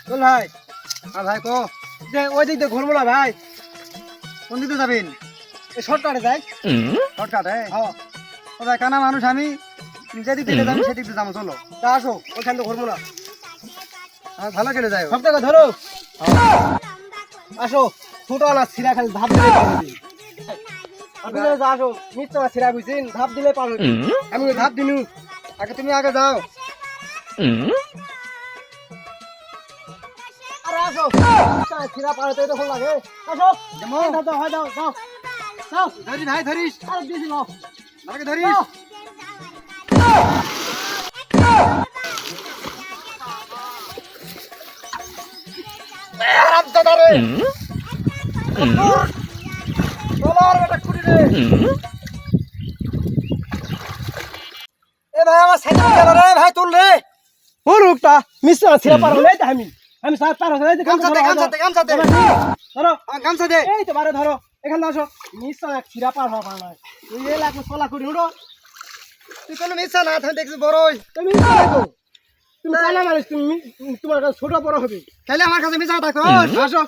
চল ভাই। আর ভাই কো যে ওই দিক দিয়ে ঘুরবো না ভাই, কোন দিকে যাবেন? এই শর্টকাটে যাই। শর্টকাট হ্যাঁ, ও ভাই কানা মানুষ আমি, যেদিক থেকে যাবেন সেদিক দিয়ে যাবো, চলো। তা আসো, ওইখান থেকে ঘুরবো না। ভালো করে যাই। সব থেকে ধরো। আসো, ছোট আলা ছিঁড়া খালি ধাপ দিলে পার হবি। আপনি যদি আসো, মিথ্যা না ছিঁড়া বুঝছেন, ধাপ দিলে পার হবি। আমি ওই ধাপ দিনু, আগে তুমি আগে যাও। আরে আসো, মিথ্যা ছিঁড়া পার হতে তখন লাগে। আসো, যেমন দাও দাও দাও দাও দাও। ধরি ভাই, ধরিস আরে দিছি নাও। আমাকে ধরিস। দাও। এ ভাই আমার সাইকেল গেল রে ভাই, তুল রে। হুরুকটা মিথ্যা ছিঁড়া পার হলে আমি সাত পার হতে গামছা দে, গামছা দে, গামছা দে। ধরো। আমার গামছা দে। এই তো বারে ধরো, এখানে আসো। মিথ্যা ছিঁড়া পার হওয়া পার নয়। তুই এ লাগবে চলা করি উঠো। তুই কোনো মিথ্যা না, তুমি দেখছি বড়ই। তুমি মিথ্যা লাগো। তুমি কানা মানুষ, তুমি তোমার কাছে ছোট বড় হবে। খাইলে আমার কাছে মিথ্যা থাকো। আসো।